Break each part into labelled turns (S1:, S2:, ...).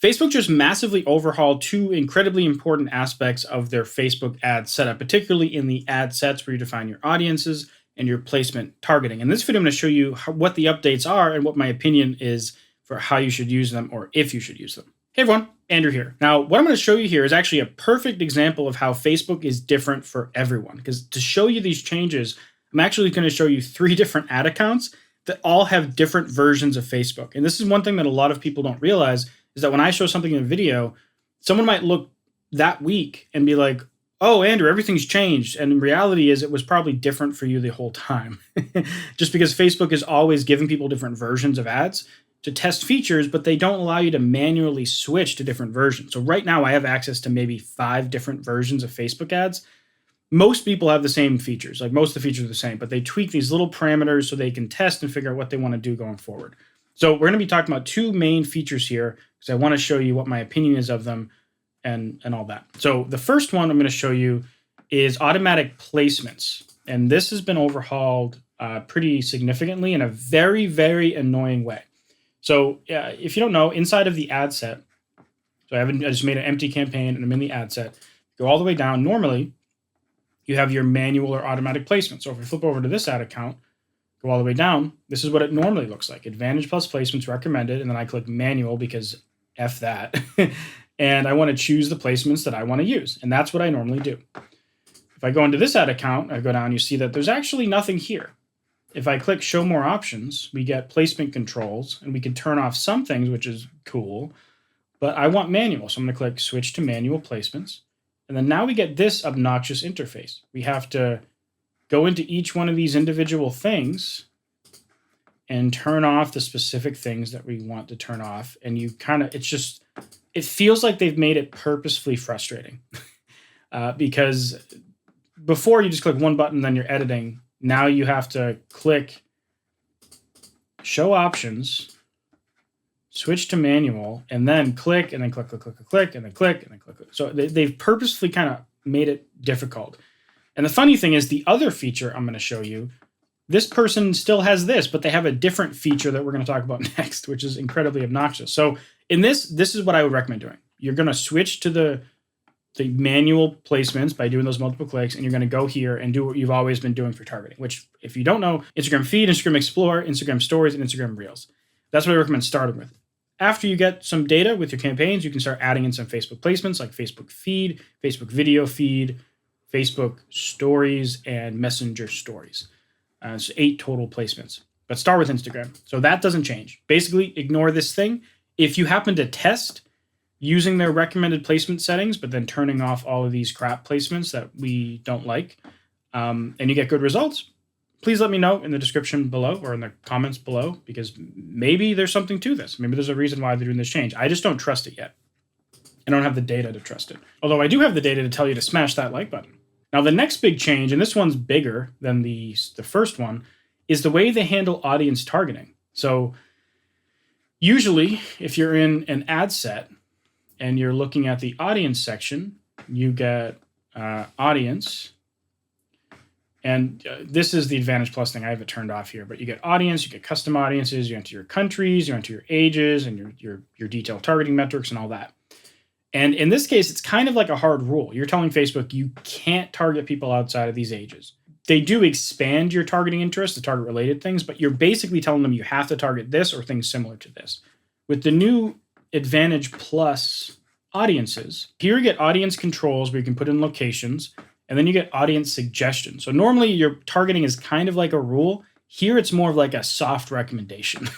S1: Facebook just massively overhauled two incredibly important aspects of their Facebook ad setup, particularly in the ad sets where you define your audiences and your placement targeting. In this video, I'm going to show you what the updates are and what my opinion is for how you should use them or if you should use them. Hey everyone, Andrew here. Now, what I'm going to show you here is actually a perfect example of how Facebook is different for everyone. Because to show you these changes, I'm actually going to show you 3 different ad accounts that all have different versions of Facebook. And this is one thing that a lot of people don't realize is that when I show something in a video, someone might look that week and be like, oh, Andrew, everything's changed. And the reality is it was probably different for you the whole time. Just because Facebook is always giving people different versions of ads to test features, but they don't allow you to manually switch to different versions. So right now I have access to maybe 5 different versions of Facebook ads. Most people have the same features, like most of the features are the same, but they tweak these little parameters so they can test and figure out what they want to do going forward. So we're going to be talking about 2 main features here because I want to show you what my opinion is of them and all that. So the first one I'm going to show you is automatic placements. And this has been overhauled pretty significantly in a very, very annoying way. So if you don't know, inside of the ad set, so I just made an empty campaign and I'm in the ad set, go all the way down. Normally, you have your manual or automatic placement. So if we flip over to this ad account, go all the way down, this is what it normally looks like. Advantage plus placements recommended, and then I click manual because F that. And I want to choose the placements that I want to use. And that's what I normally do. If I go into this ad account, I go down, you see that there's actually nothing here. If I click show more options, we get placement controls and we can turn off some things, which is cool, but I want manual. So I'm going to click switch to manual placements. And then now we get this obnoxious interface. We have to go into each one of these individual things and turn off the specific things that we want to turn off. And you it feels like they've made it purposefully frustrating because before you just click one button, then you're editing. Now you have to click show options, switch to manual, and then click, and then click, click, click, click, click, and then click, and then click. So they've purposefully kind of made it difficult. And the funny thing is the other feature I'm going to show you, this person still has this, but they have a different feature that we're going to talk about next, which is incredibly obnoxious. So in this is what I would recommend doing. You're going to switch to the manual placements by doing those multiple clicks, and you're going to go here and do what you've always been doing for targeting, which if you don't know, Instagram feed, Instagram Explore, Instagram stories, and Instagram Reels. That's what I recommend starting with. After you get some data with your campaigns, you can start adding in some Facebook placements like Facebook feed, Facebook video feed, Facebook stories, and Messenger stories. So 8 total placements. But start with Instagram. So that doesn't change. Basically, ignore this thing. If you happen to test using their recommended placement settings, but then turning off all of these crap placements that we don't like, and you get good results, please let me know in the description below or in the comments below, because maybe there's something to this. Maybe there's a reason why they're doing this change. I just don't trust it yet. I don't have the data to trust it. Although I do have the data to tell you to smash that like button. Now, the next big change, and this one's bigger than the first one, is the way they handle audience targeting. So usually, if you're in an ad set and you're looking at the audience section, you get audience. And this is the Advantage Plus thing. I have it turned off here, but you get audience, you get custom audiences, you enter your countries, you enter your ages, and your detailed targeting metrics and all that. And in this case, it's kind of like a hard rule. You're telling Facebook you can't target people outside of these ages. They do expand your targeting interests to target related things, but you're basically telling them you have to target this or things similar to this. With the new Advantage Plus audiences, here you get audience controls where you can put in locations, and then you get audience suggestions. So normally your targeting is kind of like a rule. Here it's more of like a soft recommendation.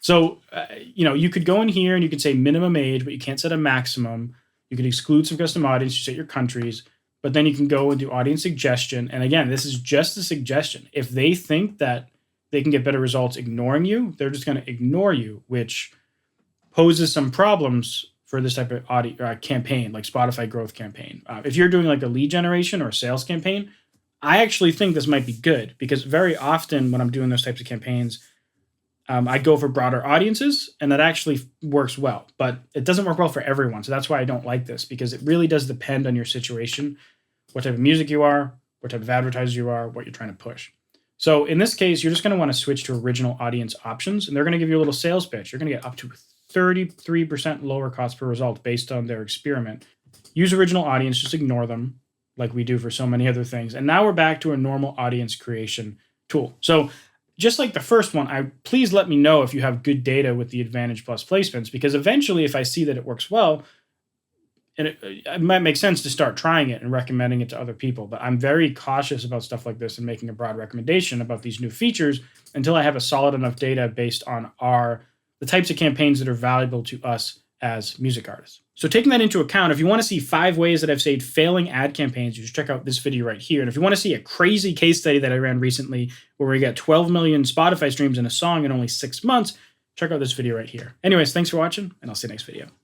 S1: So, you could go in here and you could say minimum age, but you can't set a maximum. You could exclude some custom audience, you set your countries, but then you can go and do audience suggestion. And again, this is just a suggestion. If they think that they can get better results ignoring you, they're just going to ignore you, which poses some problems for this type of campaign, like Spotify growth campaign. If you're doing like a lead generation or a sales campaign, I actually think this might be good because very often when I'm doing those types of campaigns, I go for broader audiences, and that actually works well. But it doesn't work well for everyone. So that's why I don't like this, because it really does depend on your situation, what type of music you are, what type of advertiser you are, what you're trying to push. So in this case, you're just going to want to switch to original audience options, and they're going to give you a little sales pitch. You're going to get up to 33% lower cost per result based on their experiment. Use original audience, just ignore them like we do for so many other things. And now we're back to a normal audience creation tool. So just like the first one, please let me know if you have good data with the Advantage Plus placements, because eventually if I see that it works well, and it might make sense to start trying it and recommending it to other people. But I'm very cautious about stuff like this and making a broad recommendation about these new features until I have a solid enough data based on the types of campaigns that are valuable to us as music artists. So taking that into account, if you want to see 5 ways that I've saved failing ad campaigns, you should check out this video right here. And if you want to see a crazy case study that I ran recently where we got 12 million Spotify streams in a song in only 6 months, check out this video right here. Anyways, thanks for watching, and I'll see you next video.